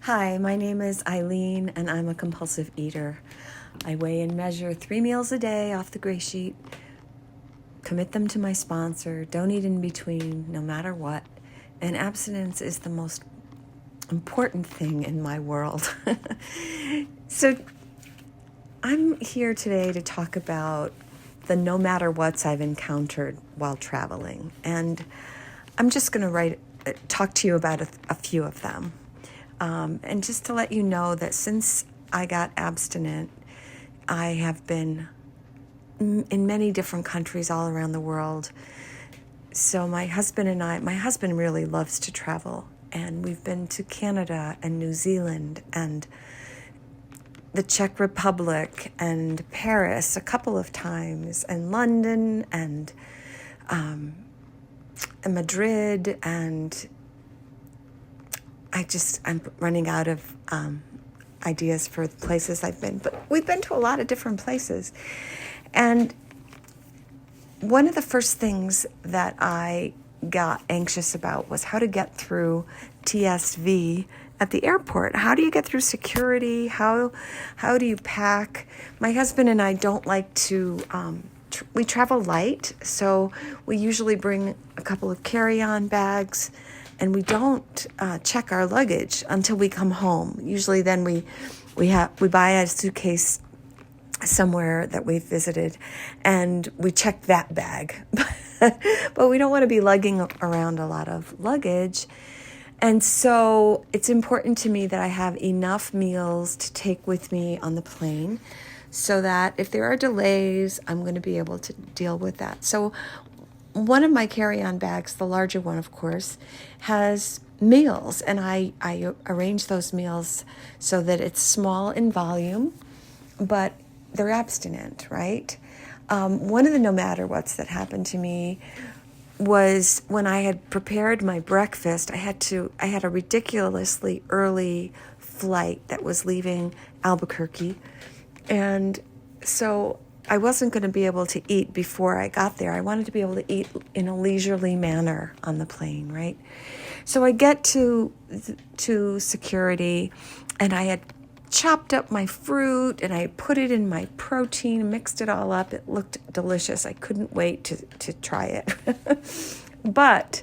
Hi, my name is Eileen, and I'm a compulsive eater. I weigh and measure 3 meals a day off the gray sheet, commit them to my sponsor, don't eat in between, no matter what, and abstinence is the most important thing in my world. So I'm here today to talk about the no matter whats I've encountered while traveling, and I'm just going to talk to you about a few of them. And just to let you know that since I got abstinent, I have been in many different countries all around the world. So my husband really loves to travel, and we've been to Canada and New Zealand and the Czech Republic and Paris a couple of times, and London and Madrid, and I'm running out of ideas for places I've been, but we've been to a lot of different places. And one of the first things that I got anxious about was how to get through TSV at the airport. How do you get through security? How do you pack? My husband and I don't like to, we travel light, so we usually bring a couple of carry-on bags, and we don't check our luggage until we come home. Usually then we buy a suitcase somewhere that we've visited, and we check that bag. But we don't want to be lugging around a lot of luggage. And so it's important to me that I have enough meals to take with me on the plane so that if there are delays, I'm going to be able to deal with that. So one of my carry-on bags, the larger one, of course, has meals, and I arrange those meals so that it's small in volume, but they're abstinent, right? One of the no matter whats that happened to me was when I had prepared my breakfast. I had a ridiculously early flight that was leaving Albuquerque, and so I wasn't going to be able to eat before I got there. I wanted to be able to eat in a leisurely manner on the plane, right? So I get to security, and I had chopped up my fruit, and I put it in my protein, mixed it all up. It looked delicious. I couldn't wait to try it. But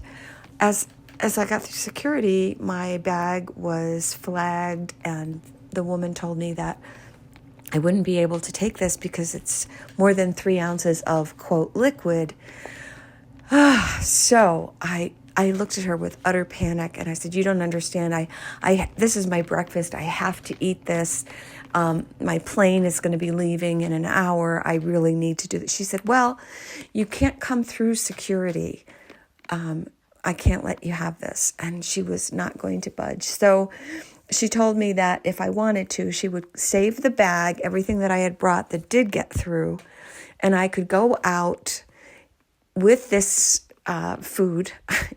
as I got through security, my bag was flagged, and the woman told me that I wouldn't be able to take this because it's more than 3 ounces of, quote, liquid. So I looked at her with utter panic, and I said, "You don't understand. This is my breakfast. I have to eat this. My plane is going to be leaving in an hour. I really need to do this." She said, "Well, you can't come through security. I can't let you have this." And she was not going to budge. So she told me that if I wanted to, she would save the bag, everything that I had brought that did get through, and I could go out with this food,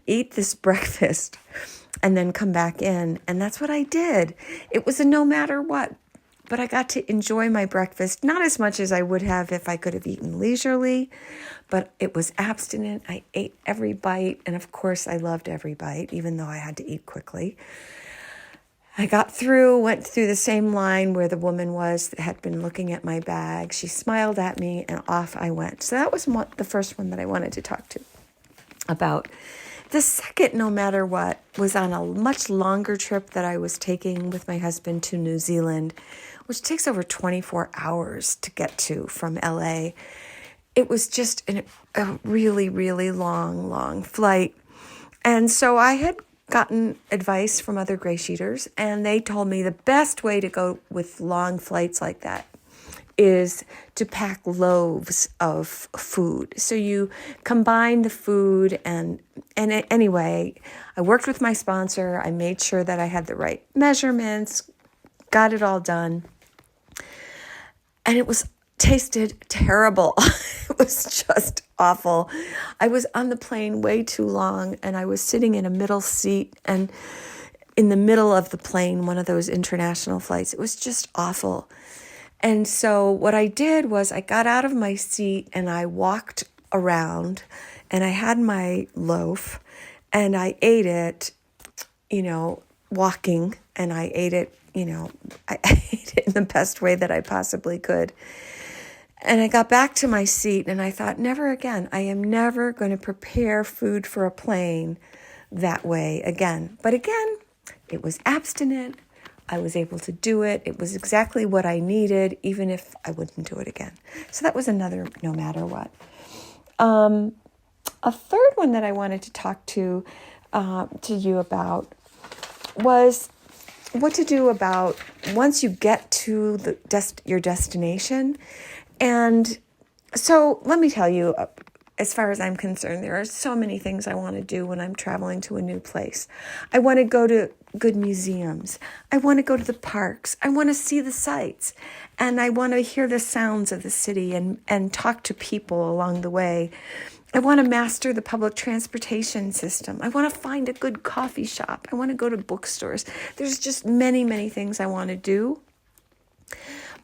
eat this breakfast, and then come back in. And that's what I did. It was a no matter what, but I got to enjoy my breakfast, not as much as I would have if I could have eaten leisurely, but it was abstinent. I ate every bite, and of course I loved every bite, even though I had to eat quickly. I went through the same line where the woman was that had been looking at my bag. She smiled at me, and off I went. So that was the first one that I wanted to talk to about. The second, no matter what, was on a much longer trip that I was taking with my husband to New Zealand, which takes over 24 hours to get to from LA. It was just a really, really long flight. And so I had gotten advice from other GreySheeters, and they told me the best way to go with long flights like that is to pack loaves of food. So you combine the food, and anyway, I worked with my sponsor. I made sure that I had the right measurements, got it all done, and it tasted terrible. It was just awful. I was on the plane way too long, and I was sitting in a middle seat, and in the middle of the plane, one of those international flights. It was just awful. And so what I did was I got out of my seat and I walked around, and I had my loaf, and I ate it, walking, and I ate it, I ate it in the best way that I possibly could. And I got back to my seat and I thought, never again. I am never going to prepare food for a plane that way again. But again, it was abstinent. I was able to do it. It was exactly what I needed, even if I wouldn't do it again. So that was another no matter what. A third one that I wanted to talk to you about was what to do about once you get to your destination. And so let me tell you, as far as I'm concerned, there are so many things I want to do when I'm traveling to a new place. I want to go to good museums. I want to go to the parks. I want to see the sights. And I want to hear the sounds of the city and talk to people along the way. I want to master the public transportation system. I want to find a good coffee shop. I want to go to bookstores. There's just many, many things I want to do.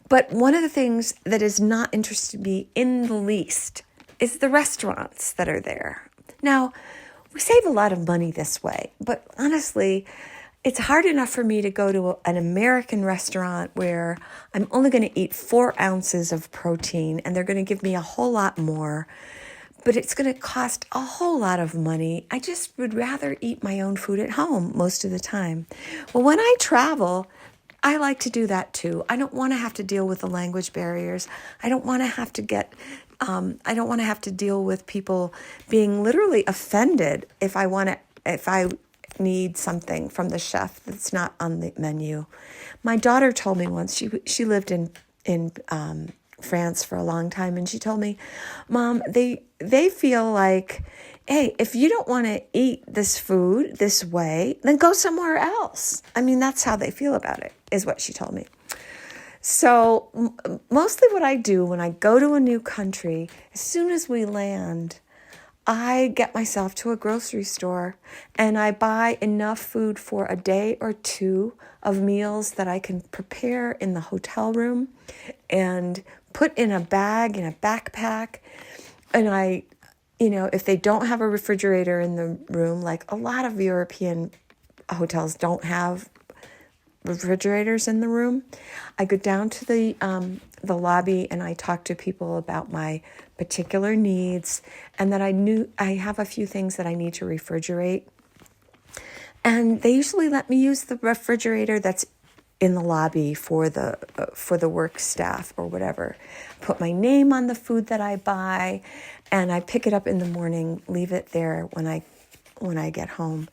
But one of the things that is not interested me in the least is the restaurants that are there. Now, we save a lot of money this way, but honestly, it's hard enough for me to go to an American restaurant where I'm only going to eat 4 ounces of protein and they're going to give me a whole lot more, but it's going to cost a whole lot of money. I just would rather eat my own food at home most of the time. Well, when I travel, I like to do that too. I don't want to have to deal with the language barriers. I don't want to have to deal with people being literally offended if I need something from the chef that's not on the menu. My daughter told me once, she lived in France for a long time, and she told me, Mom, they feel like, hey, if you don't want to eat this food this way, then go somewhere else. I mean, that's how they feel about it, is what she told me. So mostly what I do when I go to a new country, as soon as we land, I get myself to a grocery store and I buy enough food for a day or 2 of meals that I can prepare in the hotel room and put in a bag, in a backpack. And if they don't have a refrigerator in the room, like a lot of European hotels don't have refrigerators in the room, I go down to the lobby and I talk to people about my particular needs and that I have a few things that I need to refrigerate. And they usually let me use the refrigerator that's in the lobby for the work staff or whatever. Put my name on the food that I buy, and I pick it up in the morning, leave it there when I get home.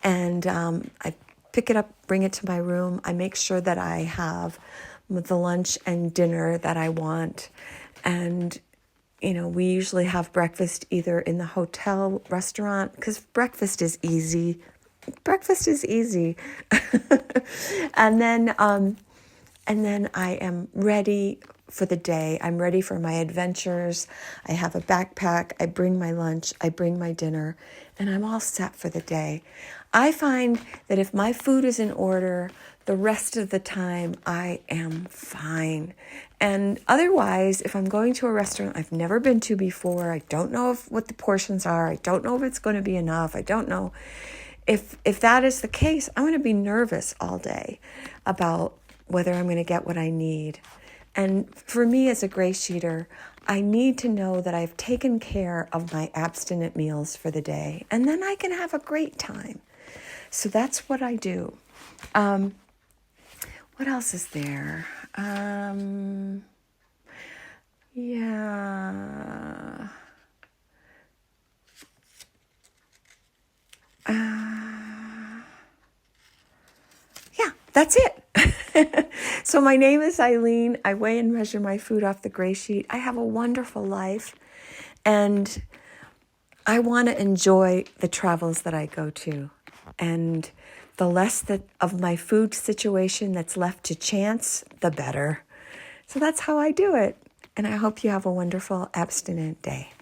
And I pick it up, bring it to my room. I make sure that I have the lunch and dinner that I want. And, we usually have breakfast either in the hotel restaurant, because breakfast is easy. And then I am ready for the day. I'm ready for my adventures. I have a backpack. I bring my lunch. I bring my dinner, and I'm all set for the day. I find that if my food is in order, the rest of the time I am fine. And otherwise, if I'm going to a restaurant I've never been to before, I don't know what the portions are. I don't know if it's going to be enough. I don't know. If that is the case, I'm going to be nervous all day about whether I'm going to get what I need. And for me as a GreySheeter, I need to know that I've taken care of my abstinent meals for the day, and then I can have a great time. So that's what I do. What else is there? Yeah. That's it. So my name is Eileen. I weigh and measure my food off the gray sheet. I have a wonderful life, and I want to enjoy the travels that I go to. And the less of my food situation that's left to chance, the better. So that's how I do it. And I hope you have a wonderful abstinent day.